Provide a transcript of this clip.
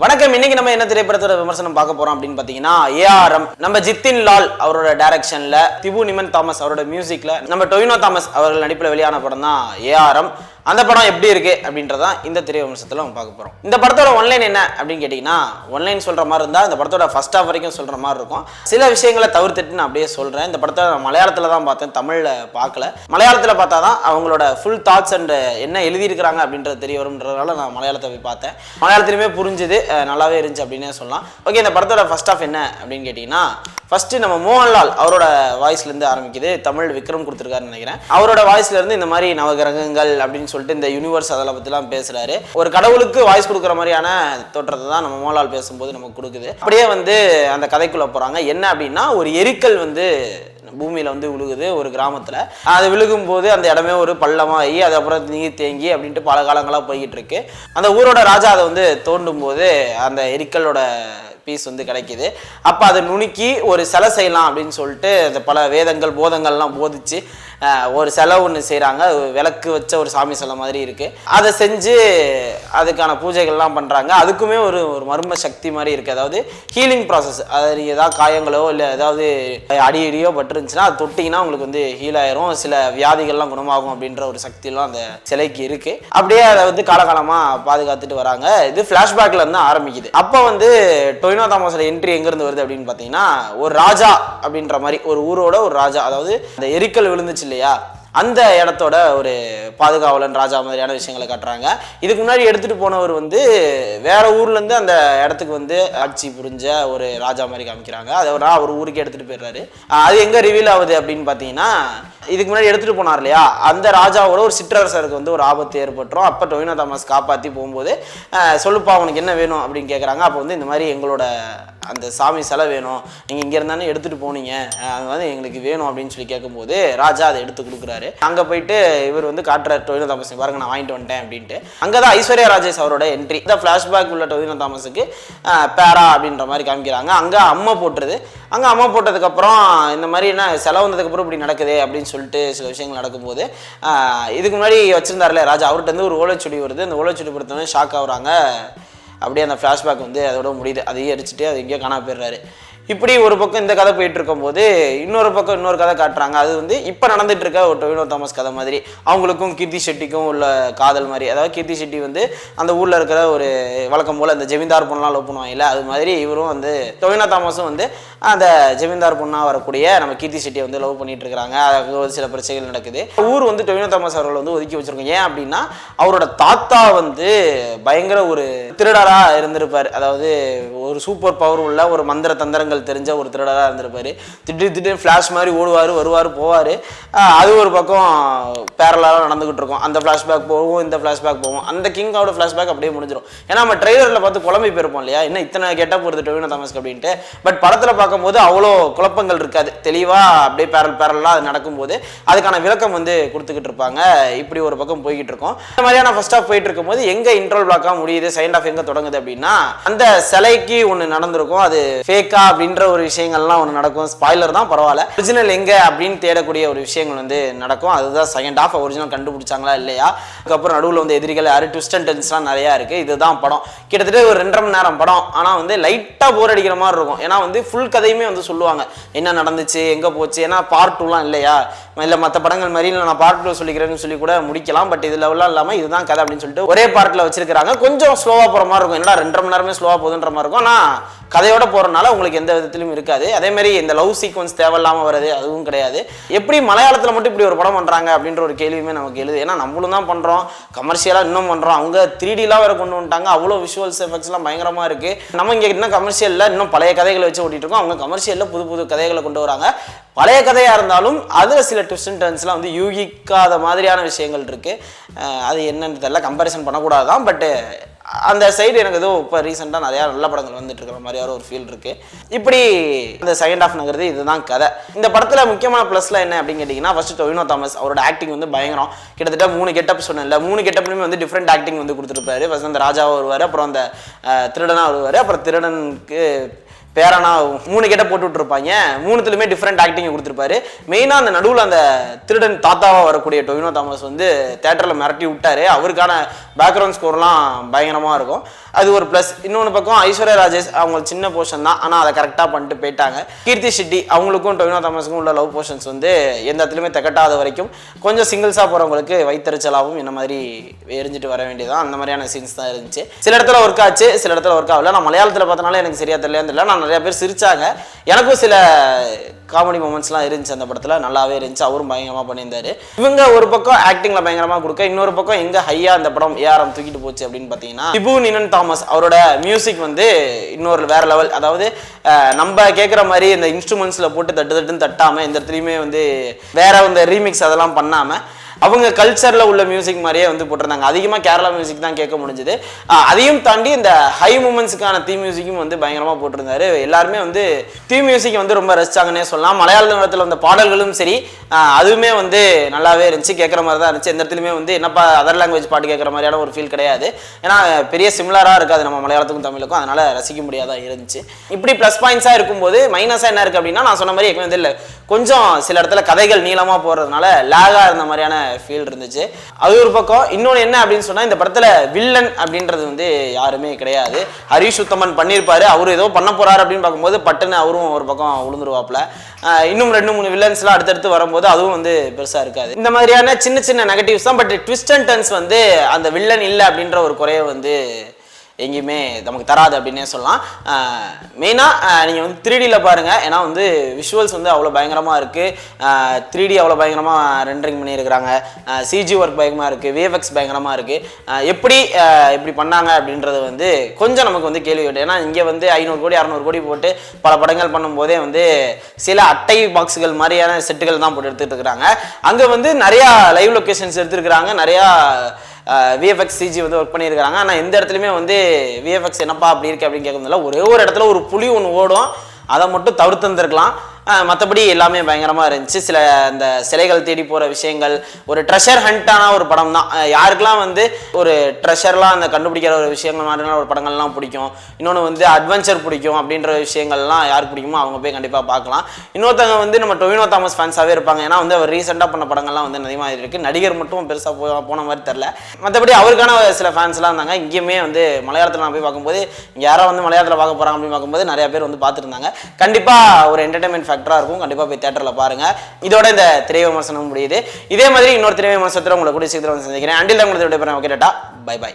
வணக்கம். இன்னைக்கு நம்ம என்ன திரைப்படத்தோட விமர்சனம் பார்க்க போறோம் அப்படின்னு பாத்தீங்கன்னா ஏஆர்எம் நம்ம ஜித்தின் லால் அவரோட டைரக்ஷன்ல திபு நிமன் தாமஸ் அவரோட மியூசிக்ல நம்ம டொவினோ தாமஸ் அவர்கள் நடிப்புல வெளியான படம் தான் ஏஆர்எம். அந்த படம் எப்படி இருக்கு அப்படின்றதான் இந்த திரை விமர்சனத்துல நம்ம பார்க்க போறோம். இந்த படத்தோட ஒன்லைன் என்ன அப்படின்னு கேட்டீங்கன்னா, ஒன்லைன் சொல்ற மாதிரி இருந்தா இந்த படத்தோட ஃபர்ஸ்ட் ஹாஃப் வரைக்கும் சொல்ற மாதிரி இருக்கும். சில விஷயங்களை தவிர்த்துட்டு நான் அப்படியே சொல்றேன். இந்த படத்தை நான் மலையாளத்துல தான் பார்த்தேன், தமிழ்ல பார்க்கல. மலையாளத்துல பார்த்தாதான் அவங்களோட ஃபுல் தாட்ஸ் அண்ட் என்ன எழுதியிருக்கிறாங்க அப்படின்றது தெரிய வரும்ன்றதால நான் மலையாளத்தை போய் பார்த்தேன். மலையாளத்திலுமே புரிஞ்சுது, நல்லாவே இருந்துச்சு அப்படின்னே சொல்லலாம். ஓகே, இந்த படத்தோட ஃபர்ஸ்ட் ஹாஃப் என்ன அப்படின்னு கேட்டீங்கன்னா, ஃபர்ஸ்ட் நம்ம மோகன்லால் அவரோட வாய்ஸ்ல இருந்து ஆரம்பிக்குது. தமிழ் விக்ரம் கொடுத்துருக்காருன்னு நினைக்கிறேன். அவரோட வாய்ஸ்ல இருந்து இந்த மாதிரி நவகிரகங்கள் அப்படின்னு சொல்லிட்டு இந்த யூனிவர்ஸ் அதெல்லாம் பத்திலாம் பேசுறாரு. ஒரு கடவுளுக்கு வாய்ஸ் கொடுக்குற மாதிரியான தோற்றத்தை தான் நம்ம மோகன்லால் பேசும்போது நமக்கு கொடுக்குது. அப்படியே அந்த கதைக்குள்ள போறாங்க. என்ன அப்படின்னா, ஒரு எரிக்கல் பூமியில விழுகுது ஒரு கிராமத்துல. அது விழுகும் போது அந்த இடமே ஒரு பள்ளமாகி அது அப்புறம் நீர் தேங்கி அப்படின்ட்டு பல காலங்களா போய்கிட்டு இருக்கு. அந்த ஊரோட ராஜா அதை தோண்டும் போது அந்த எரிக்கலோட பீஸ் கிடைக்குது. அப்ப அதை நுணுக்கி ஒரு சிலை செய்யலாம் அப்படின்னு சொல்லிட்டு அந்த பல வேதங்கள் போதங்கள்லாம் போதிச்சு ஒரு சிலை ஒன்று செய்கிறாங்க. விளக்கு வச்ச ஒரு சாமி சிலை மாதிரி இருக்கு. அதை செஞ்சு அதுக்கான பூஜைகள்லாம் பண்றாங்க. அதுக்குமே ஒரு மர்ம சக்தி மாதிரி இருக்கு. அதாவது ஹீலிங் ப்ராசஸ். அதாவது ஏதாவது காயங்களோ இல்லை ஏதாவது அடியடியோ பட்டுருந்துச்சுன்னா அது தொட்டிங்கன்னா உங்களுக்கு ஹீல் ஆயிரும், சில வியாதிகள்லாம் குணமாகும் அப்படின்ற ஒரு சக்தியெல்லாம் அந்த சிலைக்கு இருக்கு. அப்படியே அதை காலகாலமா பாதுகாத்துட்டு வராங்க. இது பிளாஷ்பேக்ல இருந்து ஆரம்பிக்குது. அப்போ டொவினோ தாமஸோட என்ட்ரி எங்க இருந்து வருது அப்படின்னு பாத்தீங்கன்னா, ஒரு ராஜா அப்படின்ற மாதிரி ஒரு ஊரோட ஒரு ராஜா, அதாவது அந்த எரிக்கல் விழுந்துச்சு இல்லையா, அந்த இடத்தோட ஒரு பாதுகாவலன் ராஜா மாதிரியான விஷயங்களை காட்டுறாங்க. இதுக்கு முன்னாடி எடுத்துட்டு போனவர் வேற ஊர்ல இருந்து அந்த இடத்துக்கு ஆட்சி புரிஞ்ச ஒரு ராஜா மாதிரி காமிக்கிறாங்க. அதை அவர் ஊருக்கு எடுத்துட்டு போயிடுறாரு. அது எங்க ரிவீல் ஆகுது அப்படின்னு பாத்தீங்கன்னா, இதுக்கு முன்னாடி எடுத்துட்டு போனார் இல்லையா, அந்த ராஜாவோட ஒரு சிற்றரசருக்கு ஒரு ஆபத்து ஏற்பட்டுரும். அப்ப டொவினோ தாமஸ் காப்பாத்தி போகும்போது சொல்லுப்பா அவனுக்கு என்ன வேணும் அப்படின்னு கேட்கறாங்க. அப்போ இந்த மாதிரி எங்களோட அந்த சாமி சிலை வேணும், நீங்க இங்க இருந்தானே எடுத்துட்டு போனீங்க, அது எங்களுக்கு வேணும் அப்படின்னு சொல்லி கேட்கும்போது ராஜா அதை எடுத்து கொடுக்குறாரு. அங்க போயிட்டு இவர் காட்டுறாரு டொவினோ தாமஸ், பாருங்க நான் வாங்கிட்டு வந்துட்டேன் அப்படின்ட்டு. அங்கதான் ஐஸ்வர்யா ராஜேஷ் அவரோட என்ட்ரி. இந்த பிளாஷ்பேக் உள்ள டொவினோ தாமஸுக்கு பேரா அப்படின்ற மாதிரி காமிக்கிறாங்க. அங்க அம்மா போட்டுருது. அங்க அம்மா போட்டதுக்கு அப்புறம் இந்த மாதிரி என்ன செலவு வந்ததுக்கு அப்புறம் இப்படி நடக்குது அப்படின்னு சொல்லிட்டு சில விஷயங்கள் நடக்கும்போது இதுக்கு முன்னாடி வச்சிருந்தாருல ராஜா, அவர்கிட்ட ஒரு ஓலைச்சுடி வருது. அந்த ஓலைச்சுடி பொறுத்தவரை ஷாக் ஆகுறாங்க. அப்படியே அந்த ஃப்ளாஷ்பேக் அதோட முடியுது. அதையே அடிச்சுட்டு அது எங்கேயோ காணா போயிடுறாரு. இப்படி ஒரு பக்கம் இந்த கதை போயிட்டு இருக்கும் போது இன்னொரு பக்கம் இன்னொரு கதை காட்டுறாங்க. அது இப்போ நடந்துட்டு இருக்க ஒரு டொவினோ தாமஸ் கதை மாதிரி. அவங்களுக்கும் கீர்த்தி ஷெட்டிக்கும் உள்ள காதல் மாதிரி. அதாவது கீர்த்தி ஷெட்டி அந்த ஊர்ல இருக்கிற ஒரு வழக்கம் போல அந்த ஜமீன்தார் பொண்ணெலாம் லவ் பண்ணுவாங்கல்ல, அது மாதிரி இவரும் டொவினோ தாமஸும் அந்த ஜமீன்தார் பொண்ணா வரக்கூடிய நம்ம கீர்த்தி ஷெட்டியை லவ் பண்ணிட்டு இருக்காங்க. அதுக்கு சில பிரச்சனைகள் நடக்குது. ஊர் டொவினோ தாமஸ் அவர்கள் ஒதுக்கி வச்சிருக்கோம். ஏன் அப்படின்னா, அவரோட தாத்தா பயங்கர ஒரு திருடரா இருந்திருப்பார். அதாவது ஒரு சூப்பர் பவர் உள்ள ஒரு மந்திர தந்திரங்கள் தெரிஞ்ச ஒரு திருடரா இருந்திருப்பாரு. திடீர்னு ஃபிளாஷ் மாதிரி ஓடுவாரு, வருவாரு, போவாரு. அது ஒரு பக்கம் பேரலா நடந்துகிட்டு இருக்கும். அந்த ஃபிளாஷ்பேக் போகும், இந்த ஃபிளாஷ்பேக் போகும். அந்த கிங்கோட ஃபிளாஷ்பேக் அப்படியே முடிஞ்சிடும். ஏன்னா நம்ம ட்ரெய்லர்ல பார்த்து குழம்பி போயிருப்போம் இல்லையா, என்ன இத்தனை கெட்டப் வருது டொவினோ தாமஸ்க்கு அப்படின்ட்டு. பட் படத்துல பார்க்கும்போது அவ்வளோ குழப்பங்கள் இருக்காது. தெளிவா அப்படியே பேரலா அது நடக்கும்போது அதுக்கான விளக்கம் கொடுத்துக்கிட்டு இருப்பாங்க. இப்படி ஒரு பக்கம் போய்கிட்டு இருக்கும். இந்த மாதிரியான ஃபர்ஸ்ட் ஹாஃப் போயிட்டு இருக்கும்போது எங்க இன்ட்ரோல் பிளாக்கா முடியுது, செகண்ட் ஹாஃப் எங்க தொடங்குது அப்படின்னா, அந்த சிலைக்கு ஒன்று நடந்திருக்கும். அது ஃபேக்கா அப்படின்ற ஒரு விஷயங்கள்லாம் ஒன்று நடக்கும். ஸ்பாய்லர் தான், பரவாயில்ல. ஒரிஜினல் எங்க அப்படின்னு தேடக்கூடிய ஒரு விஷயங்கள் நடக்கும். அதுதான் செகண்ட் ஹாஃப். ஒரிஜினல் கண்டுபிடிச்சாங்களா இல்லையா, அதுக்கப்புறம் நடுவில் எதிரிகள் யாரு, ட்விஸ்ட் அண்ட் டர்ன்ஸ்லாம் நிறையா இருக்கு. இதுதான் படம். கிட்டத்தட்ட ஒரு 2.5 மணி நேரம் படம். ஆனால் லைட்டா போர் அடிக்கிற மாதிரி இருக்கும். ஏன்னா ஃபுல் கதையுமே சொல்லுவாங்க என்ன நடந்துச்சு, எங்க போச்சு. ஏன்னா பார்ட் 2லாம் இல்லையா, இல்லை மற்ற படங்கள் மாதிரி இல்லை நான் பார்ட் 2 சொல்லிக்கிறேன்னு சொல்லி கூட முடிக்கலாம். பட் இதுல இல்லாமல் இதுதான் கதை அப்படின்னு சொல்லிட்டு ஒரே பார்ட்ல வச்சிருக்காங்க. கொஞ்சம் ஸ்லோவா போற மாதிரி இருக்கும். என்னடா 2.5 மணி நேரமே ஸ்லோவா போகுதுன்ற மாதிரி இருக்கும். ஆனால் கதையோட போறதுனால உங்களுக்கு எந்த விதத்திலும் இருக்காது. அதே மாதிரி இந்த லவ் சீக்வன்ஸ் தேவையில்லாம வருது, அதுவும் கிடையாது. எப்படி மலையாளத்துல மட்டும் இப்படி ஒரு படம் பண்றாங்க அப்படின்ற ஒரு கேள்வியுமே நமக்கு எழுது. ஏன்னா நம்மளும் தான் பண்றோம், கமர்ஷியலா இன்னும் பண்றோம். அவங்க 3Dலாம் வேற கொண்டு வந்துட்டாங்க. அவ்வளோ விஷுவல்ஸ் எஃபெக்ட்ஸ் எல்லாம் பயங்கரமா இருக்கு. நம்ம இங்க இன்னும் கமர்ஷியல்ல இன்னும் பழைய கதைகளை வச்சு ஓட்டிட்டு இருக்கோம். அவங்க கமர்ஷியல்ல புது புது கதைகளை கொண்டு வராங்க. பழைய கதையா இருந்தாலும் அதுல சில ட்விஸ்ட் அண்ட் டர்ன்ஸ்லாம் யூகிக்காத மாதிரியான விஷயங்கள் இருக்கு. அது என்னன்னு தெரியல, கம்பேரிசன் பண்ணக்கூடாதான். பட் அந்த சைடு எனக்கு ஏதோ இப்போ ரீசெண்டாக நிறையா நல்ல படங்கள் வந்துட்டு இருக்கிற மாதிரியான ஒரு ஃபீல் இருக்கு. இப்படி இந்த செகண்ட் ஹாஃப் நகருது. இதுதான் கதை. இந்த படத்தில் முக்கியமான ப்ளஸ்ல என்ன அப்படின்னு கேட்டிங்கன்னா, ஃபர்ஸ்ட் டொவினோ தாமஸ் அவரோட ஆக்டிங் பயங்கரம். கிட்டத்தட்ட 3 கெட்டப் சொன்னேன்ல, 3 கெட்டப்லையுமே டிஃப்ரெண்ட் ஆக்டிங் கொடுத்துருப்பாரு. ஃபர்ஸ்ட் அந்த ராஜாவை வருவார், அப்புறம் அந்த திருடனா வருவார், அப்புறம் திருடனுக்கு பேரானா 3 கெட்ட போட்டு விட்டுருப்பாங்க. 3த்துலையுமே டிஃப்ரெண்ட் ஆக்டிங் கொடுத்துருப்பாரு. மெயினாக அந்த நடுவில் அந்த திருடன் தாத்தாவாக வரக்கூடிய டொவினோ தாமஸ் தேட்டரில் மிரட்டி விட்டாரு. அவருக்கான பேக்ரவுண்ட் ஸ்கோர்லாம் பயங்கரமாக இருக்கும். அது ஒரு ப்ளஸ். இன்னொன்று பக்கம் ஐஸ்வர்யா ராஜேஷ் அவங்க சின்ன போர்ஷன் தான், ஆனால் அதை கரெக்டாக பண்ணிட்டு போயிட்டாங்க. கீர்த்தி ஷெட்டி அவங்களுக்கும் டொவினோ தாமஸுக்கும் உள்ள லவ் போர்ஷன்ஸ் வந்து எந்த இடத்துலையுமே தகட்டாத வரைக்கும் கொஞ்சம் சிங்கிள்ஸாக போகிறவங்களுக்கு வைத்தறிச்சலாகவும் இந்த மாதிரி எரிஞ்சிட்டு வர வேண்டியதான், அந்த மாதிரியான சீன்ஸ் தான் இருந்துச்சு. சில இடத்துல ஒர்க் ஆச்சு, சில இடத்துல ஒர்க் ஆகல. நான் மலையாளத்தில் பார்த்தனால எனக்கு சரியா தெரியல. நான் நிறைய பேர் சிரிச்சாங்க, எனக்கும் சில காமெடி மூமெண்ட்ஸ்லாம் இருந்துச்சு அந்த படத்தில், நல்லாவே இருந்துச்சு. அவரும் பயங்கரமாக பண்ணியிருந்தாரு. இவங்க ஒரு பக்கம் ஆக்டிங்கில் பயங்கரமாக கொடுக்க, இன்னொரு பக்கம் எங்கே ஹையா அந்த படம் ஏஆர்எம் தூக்கிட்டு போச்சு அப்படின்னு பார்த்தீங்கன்னா, திபு நிமன் தாமஸ் அவரோட மியூசிக் வந்து இன்னொரு வேற லெவல். அதாவது நம்ம கேட்குற மாதிரி இந்த இன்ஸ்ட்ருமெண்ட்ஸில் போட்டு தட்டு தட்டுன்னு தட்டாமல், இந்த இடத்துலையுமே வந்து வேற இந்த ரீமிக்ஸ் அதெல்லாம் பண்ணாமல் அவங்க கல்ச்சரில் உள்ள மியூசிக் மாதிரியே வந்து போட்டிருந்தாங்க. அதிகமாக கேரளா மியூசிக் தான் கேட்க முடிஞ்சுது. அதையும் தாண்டி இந்த ஹை மூமெண்ட்ஸுக்கான தீ மியூசிக்கும் வந்து பயங்கரமாக போட்டிருந்தாரு. எல்லாருமே வந்து தீ மியூசிக் வந்து ரொம்ப ரசிச்சாங்கன்னே சொல்லலாம். மலையாள நேரத்தில் வந்த பாடல்களும் சரி, அதுவுமே வந்து நல்லாவே இருந்துச்சு, கேட்குற மாதிரி தான் இருந்துச்சு. எந்த இடத்துலையுமே வந்து என்னப்பா அதர் லாங்குவேஜ் பாட்டு கேட்குற மாதிரியான ஒரு ஃபீல் கிடையாது. ஏன்னா பெரிய சிமிலராக இருக்காது நம்ம மலையாளத்துக்கும் தமிழுக்கும், அதனால் ரசிக்க முடியாதான் இருந்துச்சு. இப்படி ப்ளஸ் பாயிண்ட்ஸாக இருக்கும்போது மைனஸாக என்ன இருக்குது அப்படின்னா, நான் சொன்ன மாதிரி எப்பவுமே வந்து இல்லை, கொஞ்சம் சில இடத்துல கதைகள் நீளமாக போகிறதுனால லேகாக இருந்த மாதிரியான ஃபீல் இருந்துச்சு. அது ஒரு பக்கம். இன்னொன்று என்ன அப்படின்னு சொன்னால், இந்த படத்தில் வில்லன் அப்படின்றது வந்து யாருமே கிடையாது. ஹரிஷ் உத்தமன் பண்ணியிருப்பாரு, அவர் ஏதோ பண்ண போறாரு அப்படின்னு பார்க்கும்போது பட்டுன்னு அவரும் ஒரு பக்கம் விழுந்துருவாப்புல. இன்னும் 2-3 வில்லன்ஸ்லாம் அடுத்தடுத்து வரும்போது அதுவும் வந்து பெருசாக இருக்காது. இந்த மாதிரியான சின்ன சின்ன நெகட்டிவ்ஸ் தான். பட் ட்விஸ்ட் அண்ட் டர்ன்ஸ் வந்து அந்த வில்லன் இல்லை அப்படின்ற ஒரு குறையை வந்து எங்கேயுமே நமக்கு தராது அப்படின்னே சொல்லலாம். மெயினாக நீங்கள் வந்து 3Dயில் பாருங்கள், ஏன்னா வந்து விஷுவல்ஸ் வந்து அவ்வளோ பயங்கரமாக இருக்குது. 3D அவ்வளோ பயங்கரமாக ரெண்டரிங் பண்ணியிருக்கிறாங்க. சிஜி ஒர்க் பயங்கரமாக இருக்குது, விஎஃப்எக்ஸ் பயங்கரமாக இருக்குது. எப்படி பண்ணாங்க அப்படின்றது வந்து கொஞ்சம் நமக்கு வந்து கேள்வி கேட்டு. ஏன்னா இங்கே வந்து 500 கோடி 600 கோடி போட்டு பல படங்கள் பண்ணும்போதே வந்து சில அட்டை பாக்ஸுகள் மாதிரியான செட்டுகள் தான் போட்டு எடுத்துகிட்டு இருக்கிறாங்க. அங்கே வந்து நிறையா லைவ் லொக்கேஷன்ஸ் எடுத்துருக்குறாங்க, நிறையா விஎஃப்எக்ஸ் சிஜி வந்து ஒர்க் பண்ணியிருக்காங்க. ஆனால் எந்த இடத்துலையுமே வந்து விஎஃப்எக்ஸ் என்னப்பா அப்படி இருக்கு அப்படின்னு கேட்கறதுல ஒரே ஒரு இடத்துல ஒரு புலி ஒன்று ஓடும், அதை மட்டும் தவிர்த்து வந்துருக்கலாம். மற்றபடி எல்லாமே பயங்கரமாக இருந்துச்சு. சில இந்த சிலைகள் தேடி போகிற விஷயங்கள், ஒரு ட்ரெஷர் ஹண்டான ஒரு படம் தான். யாருக்கெல்லாம் வந்து ஒரு ட்ரெஷர்லாம் அந்த கண்டுபிடிக்கிற ஒரு விஷயங்கள் மாதிரியான ஒரு படங்கள்லாம் பிடிக்கும், இன்னொன்று வந்து அட்வென்ச்சர் பிடிக்கும் அப்படின்ற விஷயங்கள்லாம் யாருக்கு பிடிக்குமோ அவங்க போய் கண்டிப்பாக பார்க்கலாம். இன்னொருத்தவங்க வந்து நம்ம டொவினோ தாமஸ் ஃபேன்ஸாகவே இருப்பாங்க. ஏன்னா வந்து அவர் ரீசெண்டாக பண்ண படங்கள்லாம் வந்து அதிகமாக இருக்குது. நடிகர் மட்டும் பெருசாக போன மாதிரி தெரில. மற்றபடி அவருக்கான சில ஃபேன்ஸ்லாம் இருந்தாங்க. இங்கேயுமே வந்து மலையாளத்தில் நான் போய் பார்க்கும்போது, இங்கே யாரோ வந்து மலையாளத்தில் பார்க்க போகிறாங்க அப்படின்னு பார்க்கும்போது நிறைய பேர் வந்து பார்த்துருந்தாங்க. கண்டிப்பாக ஒரு என்டர்டைன்மெண்ட் இருக்கும். கண்டிப்பா போய் தியேட்டர்ல பாருங்க. இதோட இந்த திரை விமர்சனம் முடியுது. இதே மாதிரி இன்னொரு திரை விமர்சனத்துல உங்களை கூடிய சீக்கிரம் சந்திக்கிறேன். அண்டில் உங்களுக்கு விடைபெறுகிறேன். Okay tata, bye by.